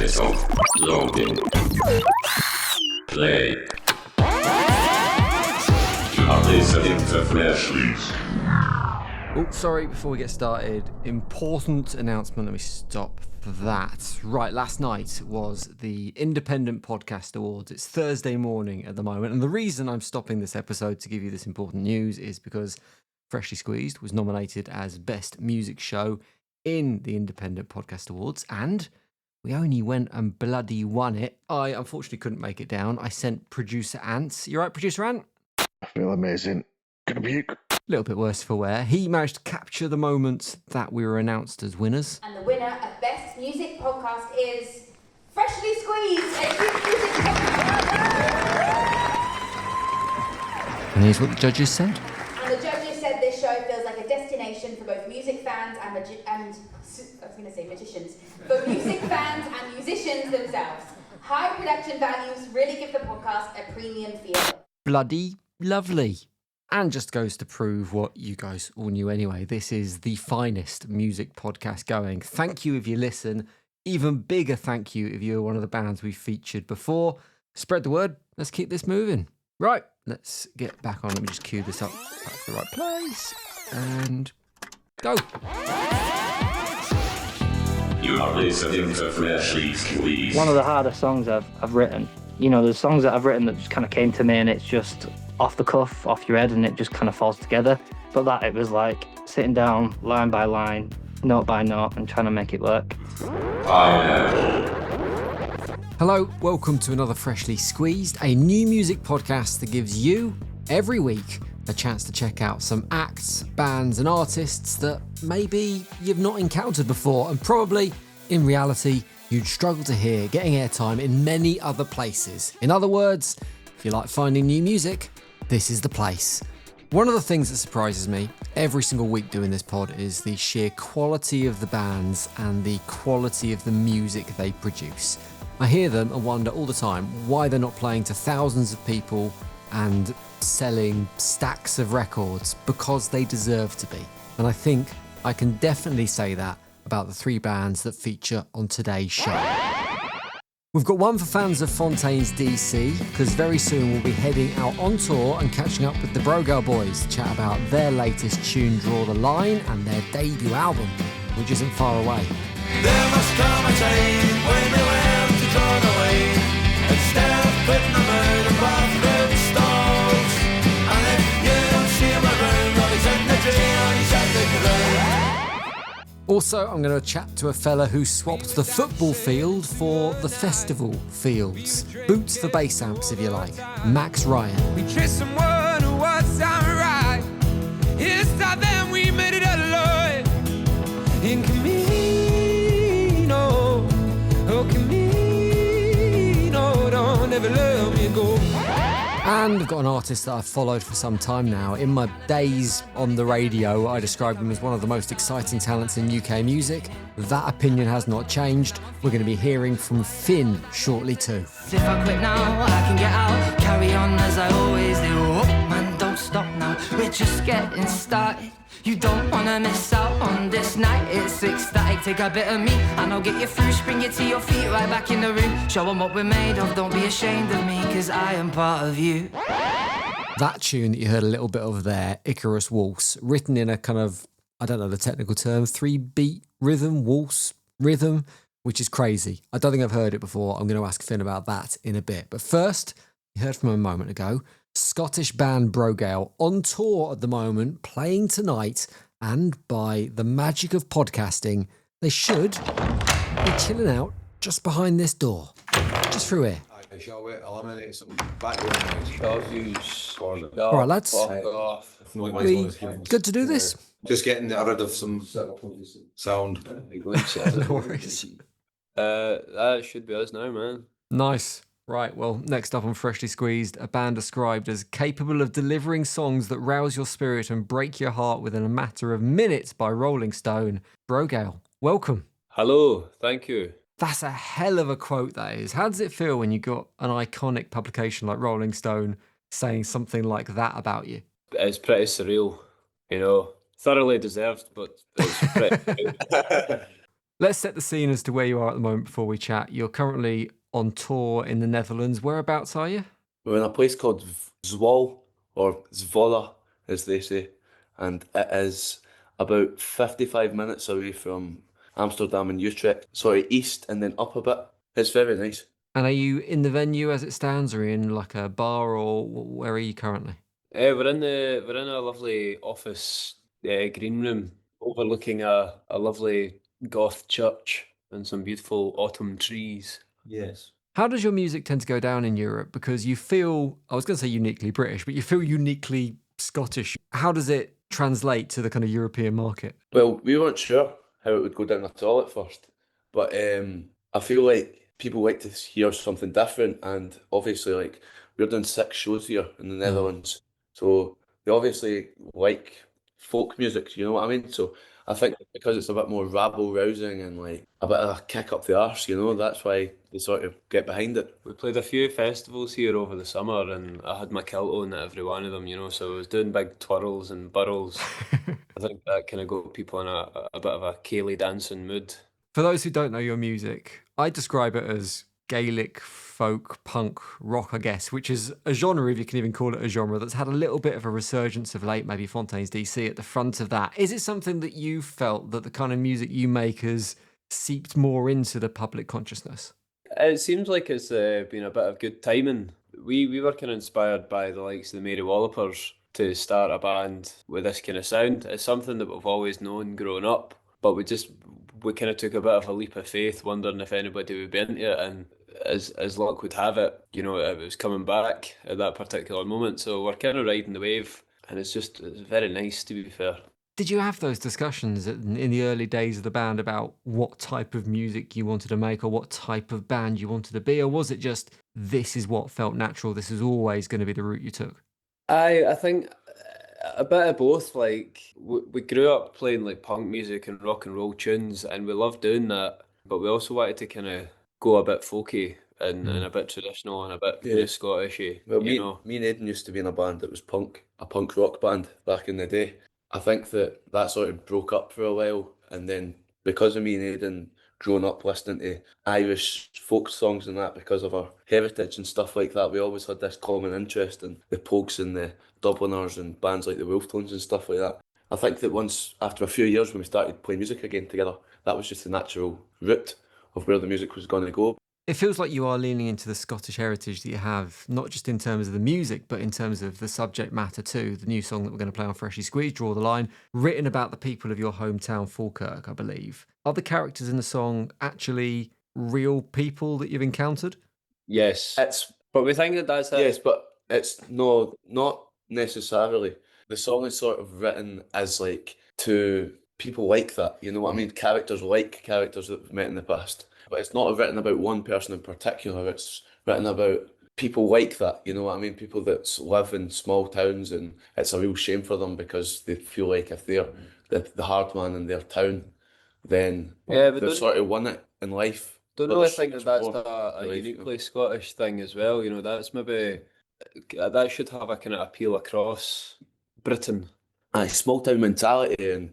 episode. Loading. Play. You are listening to Freshly. Oh, sorry, before we get started, important announcement. Let me stop for that. Right, last night was the Independent Podcast Awards. It's Thursday morning at the moment, and the reason I'm stopping this episode to give you this important news is because Freshly Squeezed was nominated as Best Music Show in the Independent Podcast Awards, and we only went and bloody won it. I unfortunately couldn't make it down. I sent producer Ant. You right, producer Ant? I feel amazing. Gonna puke. A little bit worse for wear. He managed to capture the moment that we were announced as winners. And the winner of Best Music Podcast is Freshly Squeezed, a youth music podcast. And here's what the judges said. And the judges said this show feels like a destination for both music fans and magicians, for music fans and musicians themselves. High production values really give the podcast a premium feel. Bloody lovely. And just goes to prove what you guys all knew anyway. This is the finest music podcast going. Thank you if you listen. Even bigger thank you if you're one of the bands we've featured before. Spread the word. Let's keep this moving. Right, let's get back on. Let me just cue this up. That's the right place. And go. You are listening to Freshly Squeezed. One of the hardest songs I've written. You know, there's songs that I've written that just kind of came to me and it's just off the cuff, off your head, and it just kind of falls together. But that, it was like sitting down, line by line, note by note, and trying to make it work. Hello, welcome to another Freshly Squeezed, a new music podcast that gives you, every week, a chance to check out some acts, bands, and artists that maybe you've not encountered before, and probably, in reality, you'd struggle to hear getting airtime in many other places. In other words, if you like finding new music, this is the place. One of the things that surprises me every single week doing this pod is the sheer quality of the bands and the quality of the music they produce. I hear them and wonder all the time why they're not playing to thousands of people and selling stacks of records, because they deserve to be. And I think I can definitely say that about the three bands that feature on today's show. We've got one for fans of Fontaine's DC, because very soon we'll be heading out on tour and catching up with the Brògeal boys to chat about their latest tune, Draw the Line, and their debut album, which isn't far away. There must come a time when we will have to draw the line instead of putting them out above the stars. And if you don't see him around, well, he's in the drain or he's at the ground. Also, I'm going to chat to a fella who swapped the football field for the festival fields. Boots for bass amps, if you like. Max Ryan. We traced someone who was samurai. It's time then we made it alive. In Camino, oh Camino, don't ever let me go. And I've got an artist that I've followed for some time now. In my days on the radio, I described him as one of the most exciting talents in UK music. That opinion has not changed. We're going to be hearing from Fynn shortly too. If I quit now, I can get out. Carry on as I always do. Oh, man, don't stop now. We're just getting started. You don't wanna miss out on this night. It's ecstatic, take a bit of me and I'll get you through. Spring you to your feet right back in the room. Show them what we're made of, don't be ashamed of me, cause I am part of you. That tune that you heard a little bit of there, Icarus Waltz, written in a kind of, I don't know the technical term, 3-beat rhythm, waltz rhythm, which is crazy. I don't think I've heard it before. I'm going to ask Fynn about that in a bit. But first, you heard from him a moment ago, Scottish band Brògeal on tour at the moment, playing tonight, and by the magic of podcasting, they should be chilling out just behind this door, just through here. Shall we eliminate some background noise? All right, lads. We good to do this? Just getting rid of some sound. No worries. That should be us now, man. Nice. Right, well, next up on Freshly Squeezed, a band described as capable of delivering songs that rouse your spirit and break your heart within a matter of minutes by Rolling Stone. Brògeal, welcome. Hello, thank you. That's a hell of a quote, that is. How does it feel when you got an iconic publication like Rolling Stone saying something like that about you? It's pretty surreal, you know. Thoroughly deserved, but it's pretty Let's set the scene as to where you are at the moment before we chat. You're currently on tour in the Netherlands. Whereabouts are you? We're in a place called Zwol, or Zwolle, as they say, and it is about 55 minutes away from Amsterdam and Utrecht, sort of east and then up a bit. It's very nice. And are you in the venue as it stands, or in like a bar, or where are you currently? We're in a lovely office green room overlooking a lovely goth church and some beautiful autumn trees. Yes. How does your music tend to go down in Europe? Because you feel, I was going to say uniquely British, but you feel uniquely Scottish. How does it translate to the kind of European market? Well, we weren't sure how it would go down at all at first, but I feel like people like to hear something different, and obviously, like, we're doing 6 shows here in the Netherlands, so they obviously like folk music, you know what I mean? So I think because it's a bit more rabble-rousing and like a bit of a kick up the arse, you know, that's why they sort of get behind it. We played a few festivals here over the summer, and I had my kilt on at every one of them, you know, so I was doing big twirls and burls. I think that kind of got people in a bit of a ceilidh dancing mood. For those who don't know your music, I describe it as Gaelic folk punk rock, I guess, which is a genre, if you can even call it a genre, that's had a little bit of a resurgence of late, maybe Fontaine's DC at the front of that. Is it something that you felt that the kind of music you make has seeped more into the public consciousness? It seems like it's been a bit of good timing. We were kind of inspired by the likes of the Mary Wallopers to start a band with this kind of sound. It's something that we've always known growing up, but we kind of took a bit of a leap of faith, wondering if anybody would be into it, and as luck would have it, you know, it was coming back at that particular moment. So we're kind of riding the wave, and it's very nice, to be fair. Did you have those discussions in the early days of the band about what type of music you wanted to make, or what type of band you wanted to be, or was it just this is what felt natural, this is always going to be the route you took? I think a bit of both. Like we grew up playing like punk music and rock and roll tunes, and we loved doing that. But we also wanted to kind of go a bit folky and a bit traditional and a bit kind of Scottishy. Well, you know. me and Aidan used to be in a band that was a punk rock band back in the day. I think that sort of broke up for a while, and then because of me and Aidan growing up listening to Irish folk songs and that, because of our heritage and stuff like that, we always had this common interest in the Pogues and the Dubliners and bands like the Wolftones and stuff like that. I think that once, after a few years when we started playing music again together, that was just the natural route of where the music was going to go. It feels like you are leaning into the Scottish heritage that you have, not just in terms of the music, but in terms of the subject matter too. The new song that we're going to play on Freshly Squeezed, Draw the Line, written about the people of your hometown, Falkirk, I believe. Are the characters in the song actually real people that you've encountered? Yes. But we think that that's it. Yes, but it's not necessarily. The song is sort of written as like to people like that, you know what I mean? Characters like characters that we've met in the past. But it's not written about one person in particular, it's written about people like that, you know what I mean? People that live in small towns, and it's a real shame for them because they feel like if they're the hard man in their town, then they've sort of won it in life. Don't really think that that's a uniquely Scottish thing as well. You know, that's maybe that should have a kind of appeal across Britain. Aye, small town mentality and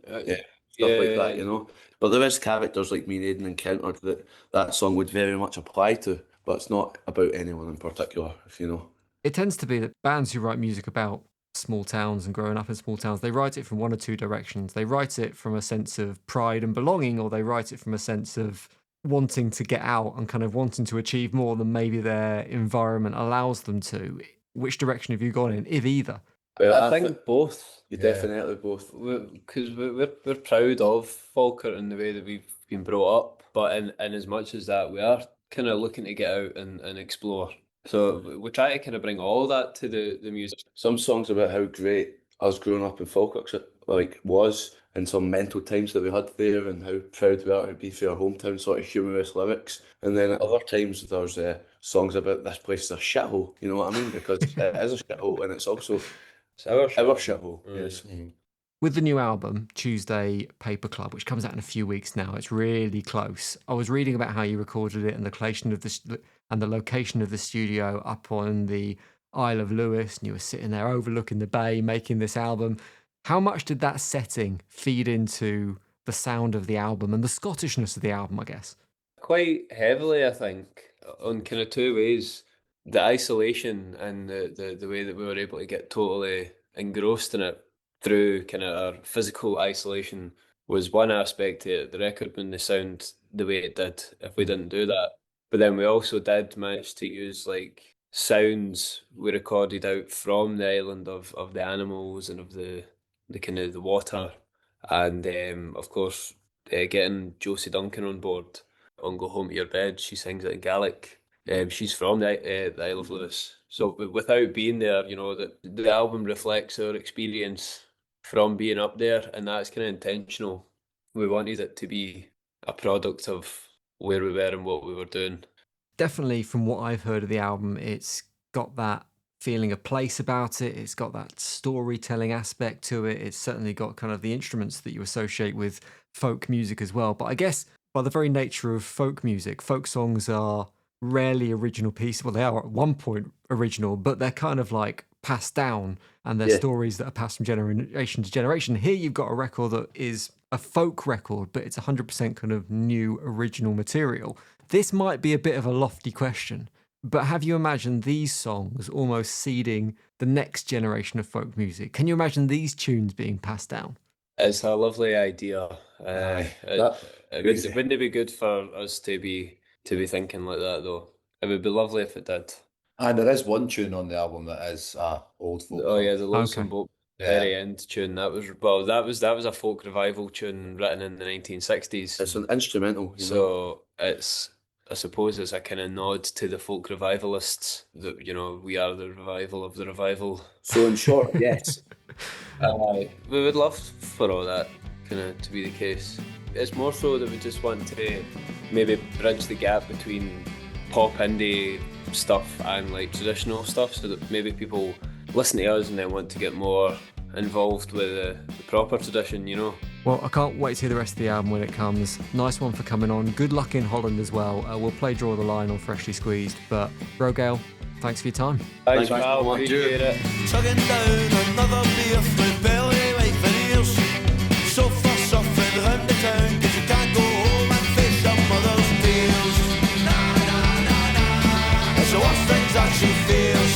stuff like that, you know. But there is characters like me and Aidan encountered that song would very much apply to, but it's not about anyone in particular, if you know. It tends to be that bands who write music about small towns and growing up in small towns, they write it from one or two directions. They write it from a sense of pride and belonging, or they write it from a sense of wanting to get out and kind of wanting to achieve more than maybe their environment allows them to. Which direction have you gone in, if either? Well, I think both. Definitely both. Because we're proud of Falkirk in the way that we've been brought up, but in as much as that, we are kind of looking to get out and explore. So we try to kind of bring all that to the music. Some songs about how great us growing up in Falkirk was, and some mental times that we had there, and how proud we are to be for our hometown, sort of humorous lyrics. And then at other times there's songs about this place is a shithole, you know what I mean? Because it is a shithole, and it's also our shithole. Yes. With the new album, Tuesday Paper Club, which comes out in a few weeks now, it's really close. I was reading about how you recorded it and the location of the studio up on the Isle of Lewis, and you were sitting there overlooking the bay making this album. How much did that setting feed into the sound of the album and the Scottishness of the album, I guess? Quite heavily, I think, on kind of two ways. The isolation and the way that we were able to get totally engrossed in it through kind of our physical isolation was one aspect to it. The record wouldn't sound the way it did if we didn't do that. But then we also did manage to use like sounds we recorded out from the island of the animals and of the kind of the water, and of course getting Josie Duncan on board on Go Home to Your Bed. She sings it in Gaelic. She's from the Isle of Lewis. So without being there, the album reflects our experience from being up there, and that's kind of intentional. We wanted it to be a product of where we were and what we were doing. Definitely, from what I've heard of the album, it's got that feeling of place about it. It's got that storytelling aspect to it. It's certainly got kind of the instruments that you associate with folk music as well. But I guess by the very nature of folk music, folk songs are rarely original pieces. Well, they are at one point original, but they're kind of like passed down, and they're stories that are passed from generation to generation. Here you've got a record that is a folk record, but it's 100% kind of new original material. This might be a bit of a lofty question, but have you imagined these songs almost seeding the next generation of folk music? Can you imagine these tunes being passed down? It's a lovely idea. Wouldn't it be good for us to be thinking like that though? It would be lovely if it did. And there is one tune on the album that is old folk. Oh yeah, the Lonesome Boat very end tune. That was a folk revival tune written in the 1960s. It's an instrumental. So I suppose it's a kind of nod to the folk revivalists that, we are the revival of the revival. So in short, yes. We would love for all that kind of to be the case. It's more so that we just want to maybe bridge the gap between pop indie stuff and like traditional stuff, so that maybe people listen to us and then want to get more involved with the proper tradition, Well, I can't wait to hear the rest of the album when it comes. Nice one for coming on. Good luck in Holland as well. We'll play Draw the Line on Freshly Squeezed. But Brògeal, thanks for your time. Thanks, pal. Appreciate it. Chugging down another beer through belly white veneers. So far suffering round the town, 'cause you can't go home and face your mother's tears. It's the worst things that she fears.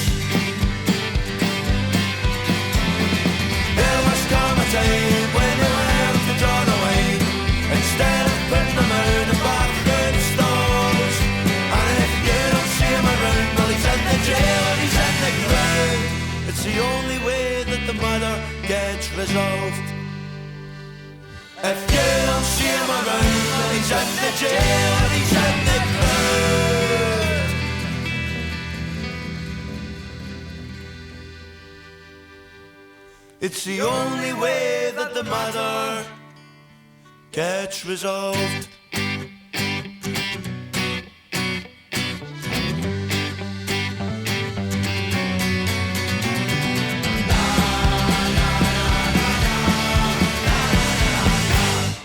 There must come a time when you have to draw away, instead of putting them out in bathroom stalls. And if you don't see him around, well, he's in the jail and he's in the ground. It's the only way that the matter gets resolved. If you don't see him around, well, he's in the jail and he's in the ground. It's the only way that the matter gets resolved.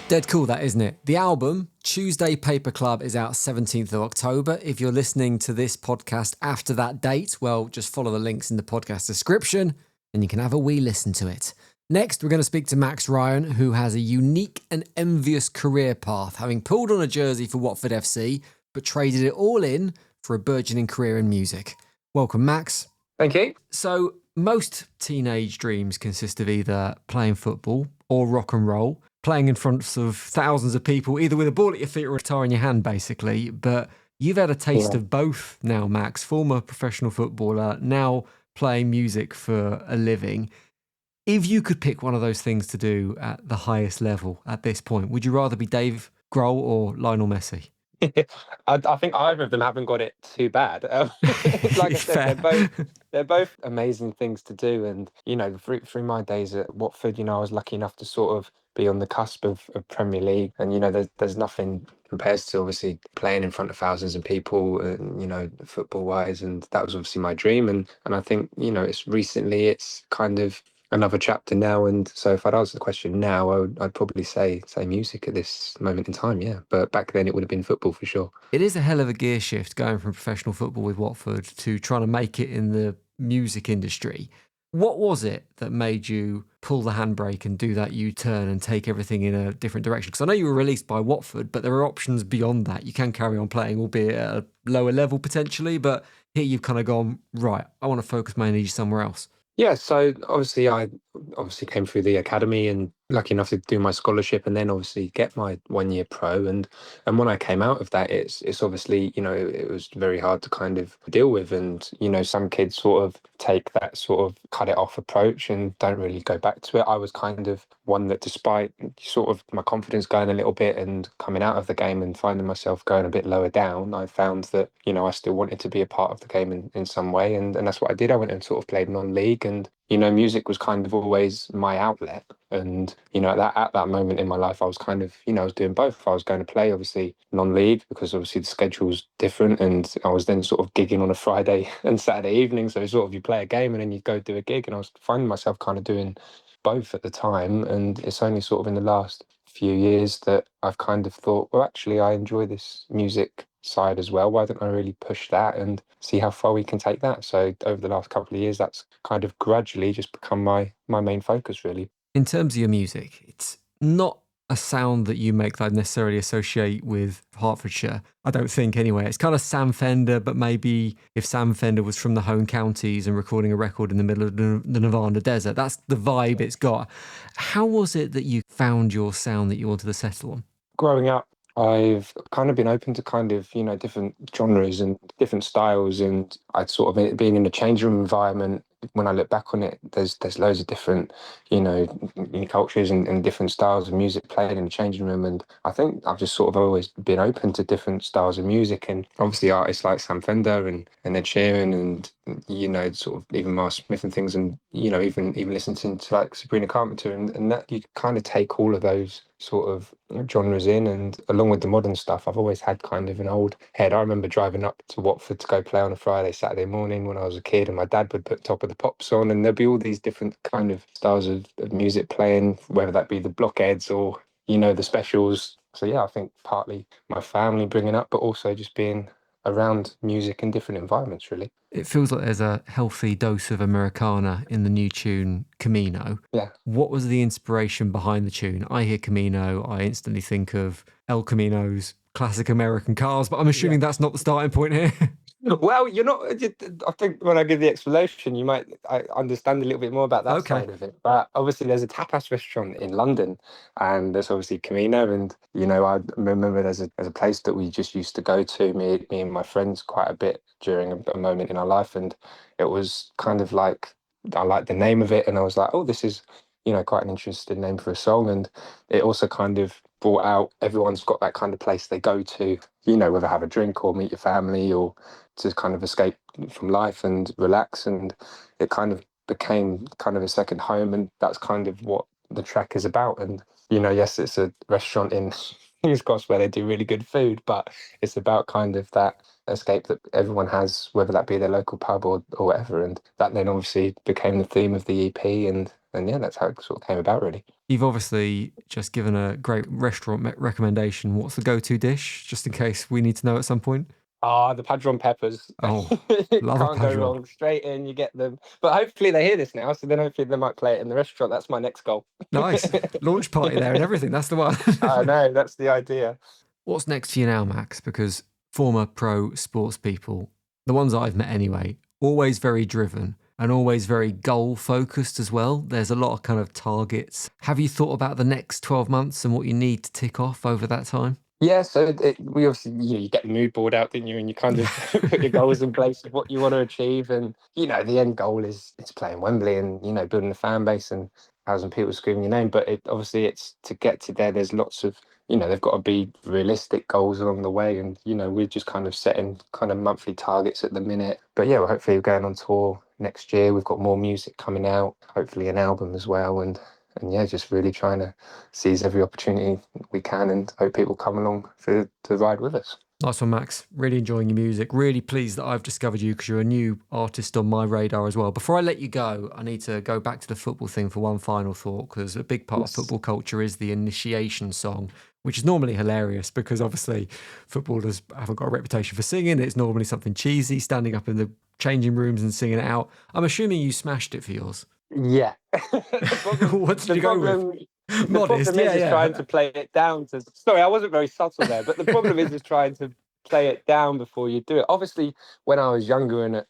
Dead cool, that, isn't it? The album, Tuesday Paper Club, is out 17th of October. If you're listening to this podcast after that date, well, just follow the links in the podcast description and you can have a wee listen to it. Next, we're going to speak to Max Ryan, who has a unique and envious career path, having pulled on a jersey for Watford FC, but traded it all in for a burgeoning career in music. Welcome, Max. Thank you. So, most teenage dreams consist of either playing football or rock and roll, playing in front of thousands of people, either with a ball at your feet or a guitar in your hand, basically. But you've had a taste of both now, Max, former professional footballer, now playing music for a living. If you could pick one of those things to do at the highest level at this point, would you rather be Dave Grohl or Lionel Messi? I think either of them haven't got it too bad. Like I said, they're both amazing things to do. And, through my days at Watford, I was lucky enough to sort of be on the cusp of Premier League. And, there's nothing compares to obviously playing in front of thousands of people, football wise. And that was obviously my dream. And I think, it's kind of another chapter now. And so if I'd answer the question now, I'd probably say music at this moment in time, yeah. But back then it would have been football for sure. It is a hell of a gear shift going from professional football with Watford to trying to make it in the music industry. What was it that made you pull the handbrake and do that U-turn and take everything in a different direction? Because I know you were released by Watford, but there are options beyond that. You can carry on playing, albeit at a lower level potentially, but here you've kind of gone, right, I want to focus my energy somewhere else. Yeah, so obviously I came through the academy and lucky enough to do my scholarship and then obviously get my 1 year pro and when I came out of that it's obviously, you know, it was very hard to kind of deal with, and you know, some kids sort of take that sort of cut it off approach and don't really go back to it. I was kind of one that, despite sort of my confidence going a little bit and coming out of the game and finding myself going a bit lower down, I found that, you know, I still wanted to be a part of the game in some way, and that's what I did. I went and sort of played non-league, and you know, music was kind of always my outlet. And you know, at that moment in my life, I was kind of, you know, I was doing both. I was going to play obviously non-league because obviously the schedule's different, and I was then sort of gigging on a Friday and Saturday evening. So sort of you play a game and then you go do a gig, and I was finding myself kind of doing both at the time. And it's only sort of in the last few years that I've kind of thought, well, actually, I enjoy this music side as well. Why don't I really push that and see how far we can take that? So over the last couple of years, that's kind of gradually just become my main focus, really. In terms of your music, it's not a sound that you make that I'd necessarily associate with Hertfordshire. I don't think anyway. It's kind of Sam Fender, but maybe if Sam Fender was from the home counties and recording a record in the middle of the Nevada desert, that's the vibe it's got. How was it that you found your sound that you wanted to settle on? Growing up, I've kind of been open to kind of, you know, different genres and different styles, and I'd sort of been in a change room environment. When I look back on it, there's loads of different, you know, cultures and different styles of music played in the changing room, and I think I've just sort of always been open to different styles of music, and obviously artists like Sam Fender and Ed Sheeran and, you know, sort of even Miles Smith and things, and you know, even listening to like Sabrina Carpenter, and that you kind of take all of those sort of genres in, and along with the modern stuff, I've always had kind of an old head. I remember driving up to Watford to go play on a Friday, Saturday morning when I was a kid, and my dad would put Top of the Pops on, and there'd be all these different kind of styles of music playing, whether that be the blockheads or, you know, the specials. So yeah, I think partly my family bringing up, but also just being around music in different environments, really. It feels like there's a healthy dose of Americana in the new tune Camino. Yeah. What was the inspiration behind the tune? I hear Camino, I instantly think of El Camino's classic American cars, but I'm assuming that's not the starting point here. Well, you're not. I think when I give the explanation, I understand a little bit more about that side of it. But obviously, there's a tapas restaurant in London, and there's obviously Camino, and you know, I remember there's a place that we just used to go to, me and my friends, quite a bit during a moment in our life, and it was kind of like I liked the name of it, and I was like, oh, this is, you know, quite an interesting name for a song, and it also kind of brought out everyone's got that kind of place they go to, you know, whether have a drink or meet your family or to kind of escape from life and relax, and it kind of became kind of a second home, and that's kind of what the track is about. And you know, yes, it's a restaurant in King's Cross where they do really good food, but it's about kind of that escape that everyone has, whether that be their local pub or whatever, and that then obviously became the theme of the EP, and yeah, that's how it sort of came about, really. You've obviously just given a great restaurant recommendation. What's the go-to dish, just in case we need to know at some point? The Padron peppers. Oh, love Can't go wrong. Straight in, you get them. But hopefully they hear this now, so then hopefully they might play it in the restaurant. That's my next goal. Nice. Launch party there and everything. That's the one. I know, that's the idea. What's next for you now, Max? Because former pro sports people, the ones I've met anyway, always very driven and always very goal focused as well. There's a lot of kind of targets. Have you thought about the next 12 months and what you need to tick off over that time? Yeah, so we obviously, you get the mood board out, didn't you? And you kind of put your goals in place of what you want to achieve. And, you know, the end goal is playing Wembley and, you know, building a fan base and 1,000 people screaming your name. But obviously it's to get to there, there's lots of, you know, they've got to be realistic goals along the way. And, you know, we're just kind of setting kind of monthly targets at the minute. But yeah, hopefully we're going on tour next year. We've got more music coming out, hopefully an album as well. And yeah, just really trying to seize every opportunity we can and hope people come along to ride with us. Nice one, Max. Really enjoying your music. Really pleased that I've discovered you because you're a new artist on my radar as well. Before I let you go, I need to go back to the football thing for one final thought, because a big part of football culture is the initiation song, which is normally hilarious because obviously footballers haven't got a reputation for singing. It's normally something cheesy, standing up in the changing rooms and singing it out. I'm assuming you smashed it for yours. Yeah. The problem, What did the you go problem, with? the Modest, problem is yeah. trying to play it down to. Sorry, I wasn't very subtle there, but the problem is trying to play it down before you do it. Obviously, when I was younger and at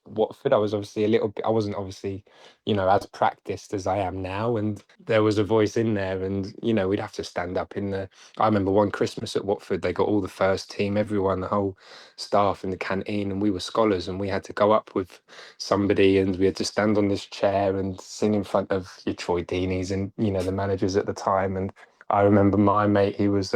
Watford, I was obviously a little bit. I wasn't obviously, as practiced as I am now, and there was a voice in there, and we'd have to stand up in the. I remember one Christmas at Watford, they got all the first team, everyone, the whole staff in the canteen, and we were scholars, and we had to go up with somebody, and we had to stand on this chair and sing in front of your Troy Deeneys and the managers at the time. And I remember my mate, he was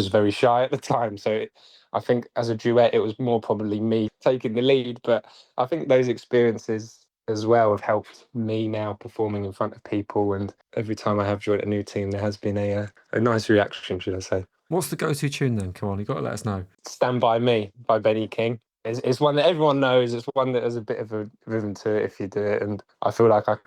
very shy at the time, so I think as a duet, it was more probably me taking the lead. But I think those experiences as well have helped me now performing in front of people. And every time I have joined a new team, there has been a nice reaction, should I say. What's the go-to tune then? Come on, you got to let us know. Stand By Me by Benny King. It's one that everyone knows. It's one that has a bit of a rhythm to it if you do it. And I feel like I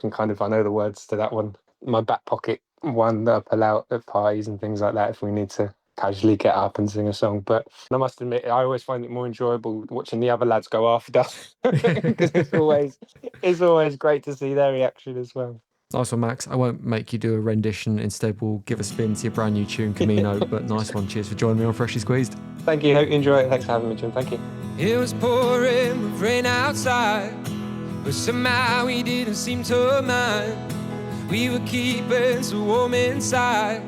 know the words to that one. My back pocket one that I pull out at parties and things like that if we need to casually get up and sing a song. But I must admit, I always find it more enjoyable watching the other lads go after because it's always great to see their reaction as well. Nice one, Max. I won't make you do a rendition. Instead, we'll give a spin to your brand new tune, Camino. But nice one. Cheers for joining me on Freshly Squeezed. Thank you. Hope you enjoy it. Thanks for having me, Jim. Thank you. It was pouring with rain outside, but somehow we didn't seem to mind. We were keeping so warm inside.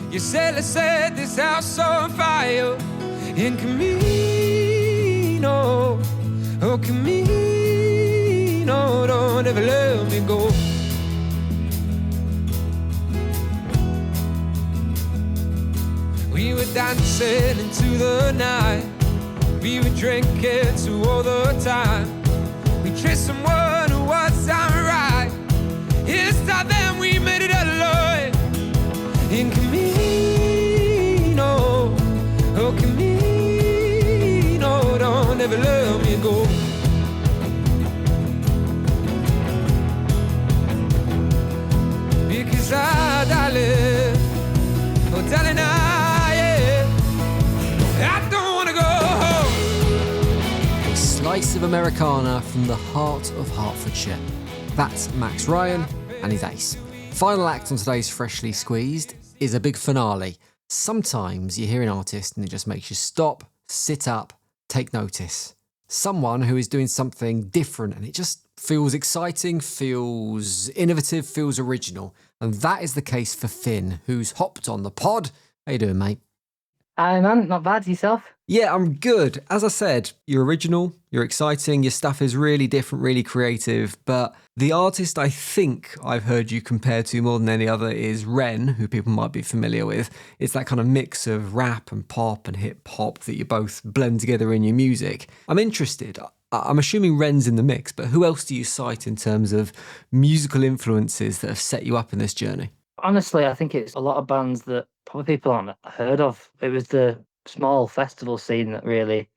You said, let's set this house on fire. In Camino, oh Camino, don't ever let me go. We were dancing into the night. We were drinking to all the time. We traced someone who was right. It's time then we made it alone. In Camino, oh Camino, don't ever let me go. Because darling, oh darling, I don't wanna go home. A slice of Americana from the heart of Hertfordshire. That's Max Ryan and his ace. Final act on today's Freshly Squeezed is a big finale. Sometimes you hear an artist and it just makes you stop, sit up, take notice. Someone who is doing something different and it just feels exciting, feels innovative, feels original. And that is the case for Fynn, who's hopped on the pod. How you doing, mate? Hi, man. Not bad. Yourself? Yeah, I'm good. As I said, you're original, you're exciting, your stuff is really different, really creative, but the artist I think I've heard you compare to more than any other is Ren, who people might be familiar with. It's that kind of mix of rap and pop and hip hop that you both blend together in your music. I'm interested. I'm assuming Ren's in the mix, but who else do you cite in terms of musical influences that have set you up in this journey? Honestly, I think it's a lot of bands that probably people aren't heard of. It was the small festival scene that really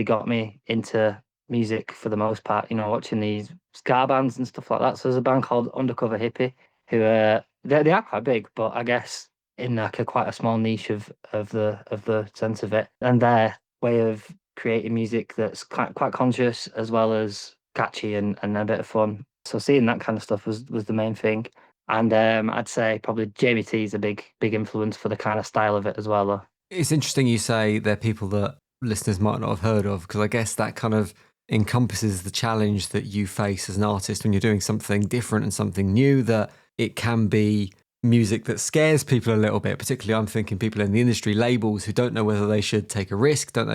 got me into music for the most part, watching these ska bands and stuff like that. So there's a band called Undercover Hippie who they are quite big, but I guess in like quite a small niche of the sense of it. And their way of creating music that's quite conscious as well as catchy and a bit of fun. So seeing that kind of stuff was the main thing. And I'd say probably Jamie T is a big influence for the kind of style of it as well, though. It's interesting you say they're people that listeners might not have heard of, because I guess that kind of encompasses the challenge that you face as an artist when you're doing something different and something new, that it can be music that scares people a little bit. Particularly, I'm thinking people in the industry, labels who don't know whether they should take a risk, don't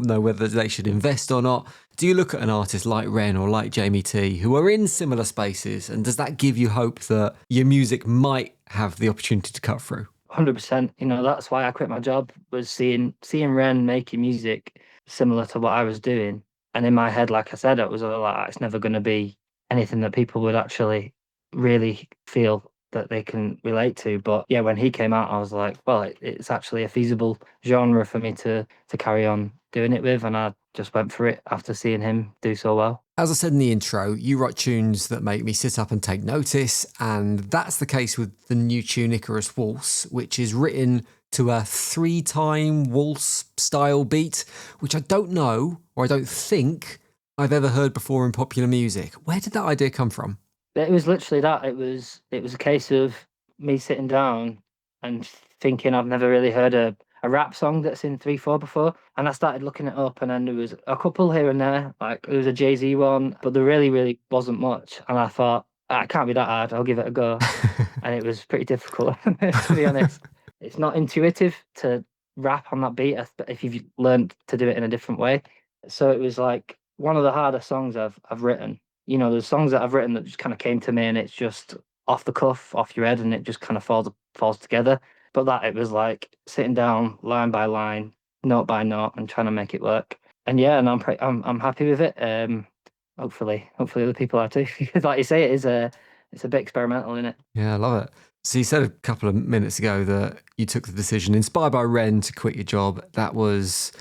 know whether they should invest or not. Do you look at an artist like Ren or like Jamie T who are in similar spaces, and does that give you hope that your music might have the opportunity to cut through? 100%. That's why I quit my job, was seeing Ren making music similar to what I was doing. And in my head, like I said, it was like, it's never going to be anything that people would actually really feel that they can relate to. But yeah, when he came out, I was like, well, it's actually a feasible genre for me to carry on doing it with. And I just went for it after seeing him do so well. As I said in the intro, you write tunes that make me sit up and take notice, and that's the case with the new tune Icarus Waltz, which is written to a 3-time waltz style beat, which I don't know, or I don't think I've ever heard before in popular music. Where did that idea come from? It was literally that. It was a case of me sitting down and thinking I've never really heard a rap song that's in 3/4 before. And I started looking it up, and then there was a couple here and there. Like there was a Jay-Z one, but there really wasn't much. And I thought, it can't be that hard, I'll give it a go. And it was pretty difficult, to be honest. It's not intuitive to rap on that beat if you've learned to do it in a different way. So it was like one of the hardest songs I've written. You know, there's songs that I've written that just kind of came to me and it's just off the cuff, off your head, and it just kind of falls together. But that it was like sitting down line by line, note by note, and trying to make it work. And yeah, and I'm happy with it. Hopefully other people are too. Because like you say, it's a bit experimental, isn't it? Yeah, I love it. So you said a couple of minutes ago that you took the decision, inspired by Ren, to quit your job. That was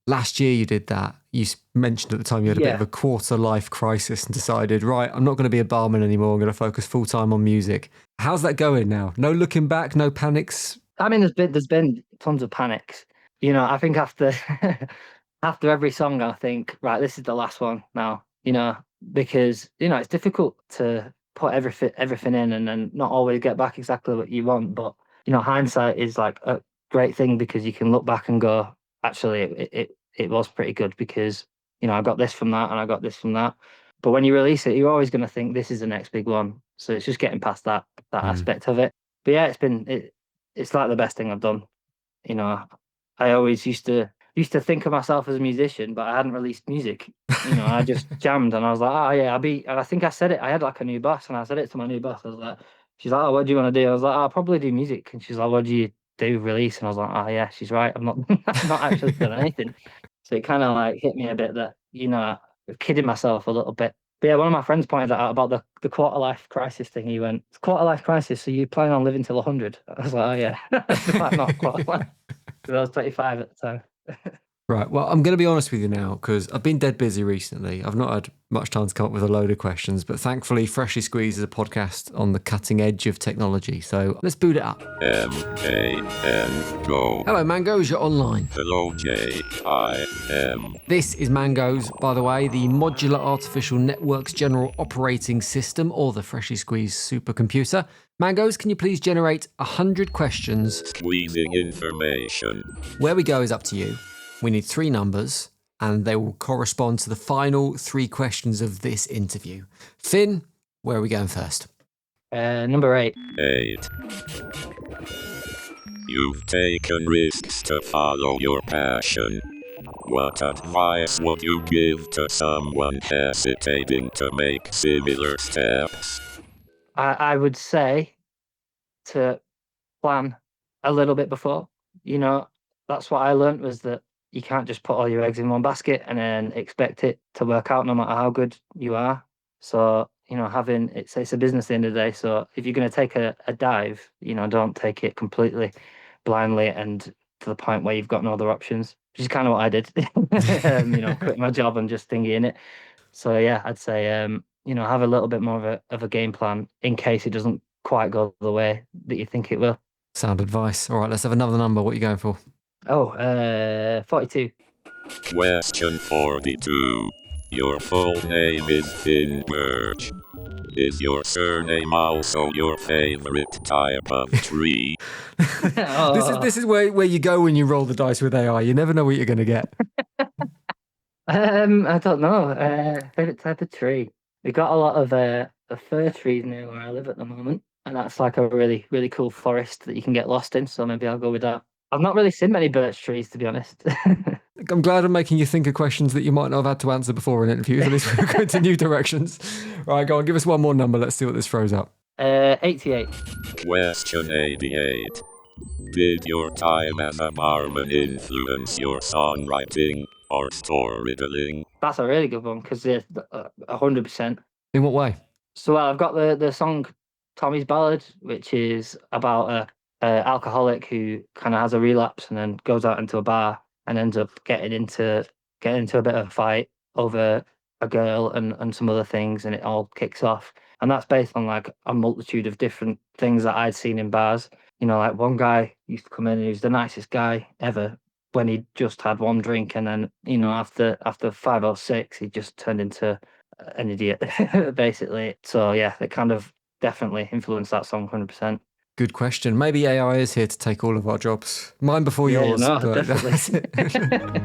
last year you did that. You mentioned at the time you had a bit of a quarter life crisis and decided, right, I'm not going to be a barman anymore. I'm going to focus full time on music. How's that going now? No looking back, no panics? I mean, there's been tons of panics. You know, I think after after every song, I think, right, this is the last one now. You know, because it's difficult to put everything in and then not always get back exactly what you want. But hindsight is like a great thing because you can look back and go, actually, it was pretty good because I got this from that and I got this from that. But when you release it, you're always going to think this is the next big one. So it's just getting past that aspect of it. But yeah, it's like the best thing I've done. I always used to think of myself as a musician, but I hadn't released music. I just jammed and I was like, oh yeah, and I think I said it. I had like a new boss and I said it to my new boss. I was like, she's like, oh, what do you want to do? I was like, oh, I'll probably do music. And she's like, what do you do, release? And I was like, oh yeah, she's right. I'm not I'm not actually doing anything. So it kind of like hit me a bit that, I'm kidding myself a little bit. But yeah, one of my friends pointed that out about the quarter life crisis thing. He went, it's quarter life crisis, so you plan on living till 100? I was like, oh yeah, like, not quarter life. I was 25 at the time. Right. Well, I'm going to be honest with you now because I've been dead busy recently. I've not had much time to come up with a load of questions, but thankfully Freshly Squeezed is a podcast on the cutting edge of technology. So let's boot it up. M-A-N, go. Hello, Mangoes. You're online. Hello, J-I-M. This is Mangoes, by the way, the Modular Artificial Networks General Operating System, or the Freshly Squeezed supercomputer. Mangoes, can you please generate 100 questions? Squeezing information. Where we go is up to you. We need 3 numbers, and they will correspond to the final 3 questions of this interview. Finn, where are we going first? Number 8. 8. You've taken risks to follow your passion. What advice would you give to someone hesitating to make similar steps? I would say to plan a little bit before. That's what I learned, was that you can't just put all your eggs in one basket and then expect it to work out no matter how good you are. So, it's a business at the end of the day. So if you're going to take a dive, don't take it completely blindly and to the point where you've got no other options, which is kind of what I did. Quit my job and just thinking it. So yeah, I'd say, have a little bit more of a game plan in case it doesn't quite go the way that you think it will. Sound advice. All right, let's have another number. What are you going for? 42. Question 42. Your full name is Fynn Birch. Is your surname also your favorite type of tree? This is where you go when you roll the dice with AI. You never know what you're going to get. I don't know. Favorite type of tree. We got a lot of fir trees near where I live at the moment, and that's like a really, really cool forest that you can get lost in. So maybe I'll go with that. I've not really seen many birch trees, to be honest. I'm glad I'm making you think of questions that you might not have had to answer before in interviews. At least we're going to new directions. Right, go on, give us one more number. Let's see what this throws up. 88. Question 88. Did your time as a barman influence your songwriting or storytelling? That's a really good one, because 100%. In what way? So I've got the song Tommy's Ballad, which is about a alcoholic who kind of has a relapse and then goes out into a bar and ends up getting into a bit of a fight over a girl and some other things, and it all kicks off. And that's based on like a multitude of different things that I'd seen in bars. Like one guy used to come in and he was the nicest guy ever when he just had one drink, and then after 5 or 6 he just turned into an idiot, basically. So yeah, it kind of definitely influenced that song 100%. Good question. Maybe AI is here to take all of our jobs. Mine before yours. No, But definitely.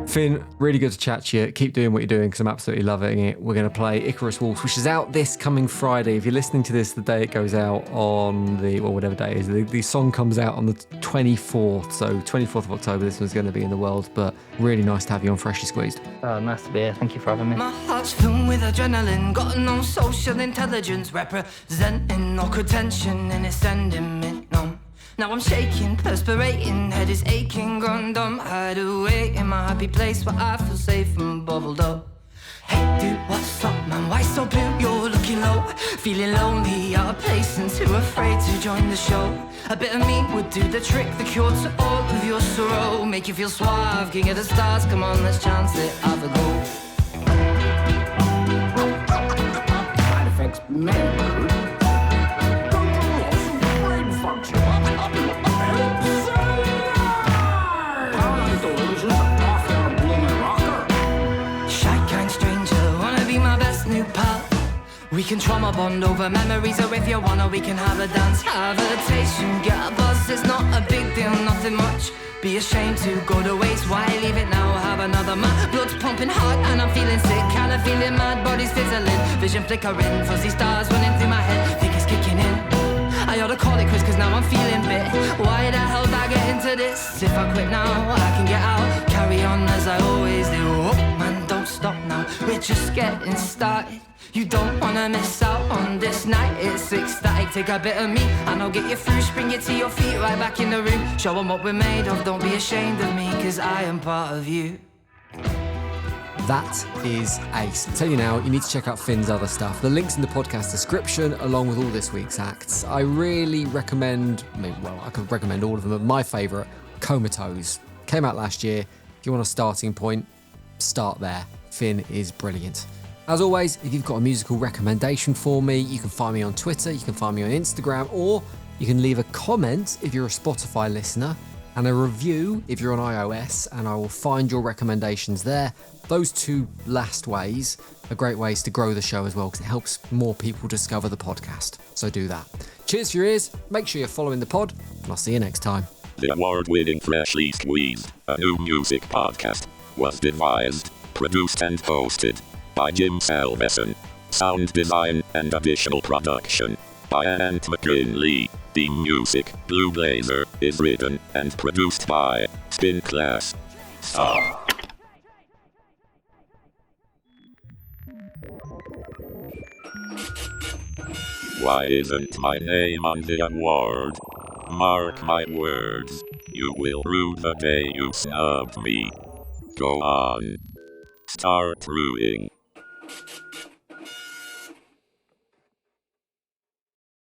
Finn, really good to chat to you. Keep doing what you're doing because I'm absolutely loving it. We're going to play Icarus Waltz, which is out this coming Friday. If you're listening to this the day it goes out on whatever day it is, the song comes out on the 24th. So 24th of October, this one's going to be in the world. But really nice to have you on Freshly Squeezed. Nice to be here. Thank you for having me. My heart's filled with adrenaline, got no social intelligence, representing awkward tension, and it's sending me numb. Now I'm shaking, perspirating, head is aching, gone dumb. Hide away in my happy place where I feel safe and bubbled up. Hey dude, what's up man, why so blue? You're looking low, feeling lonely, out of place and too afraid to join the show. A bit of me would do the trick, the cure to all of your sorrow. Make you feel suave, king of the stars, come on let's chance it, have a go. Side effects, man. We can trauma bond over memories, or if you wanna we can have a dance. Have a taste, you get a buzz, it's not a big deal, nothing much. Be ashamed to go to waste, why leave it now, have another man. Blood's pumping hard and I'm feeling sick, kinda feeling mad, body's fizzling. Vision flickering, fuzzy stars running through my head, think it's kicking in. I ought to call it quits cause now I'm feeling bit. Why the hell did I get into this? If I quit now, I can get out, carry on as I always do. Oh man, don't stop now, we're just getting started. You don't wanna miss out on this night. It's ecstatic, take a bit of me and I'll get you through. Spring you to your feet, right back in the room. Show them what we're made of, don't be ashamed of me, cause I am part of you. That is ace. I tell you now, you need to check out Finn's other stuff. The link's in the podcast description, along with all this week's acts. I really recommend, I could recommend all of them, but my favourite, Comatose. Came out last year. If you want a starting point, start there. Finn is brilliant. As always, if you've got a musical recommendation for me, you can find me on Twitter, you can find me on Instagram, or you can leave a comment if you're a Spotify listener, and a review if you're on iOS, and I will find your recommendations there. Those two last ways are great ways to grow the show as well, because it helps more people discover the podcast. So do that. Cheers for your ears, make sure you're following the pod, and I'll see you next time. The award-winning Freshly Squeezed, a new music podcast, was devised, produced and hosted by Jim Salveson. Sound design and additional production by Ant McKinley. The music, Blue Blazer, is written and produced by Spin Class. Stop. Why isn't my name on the award? Mark my words, you will rue the day you snubbed me. Go on. Start rueing.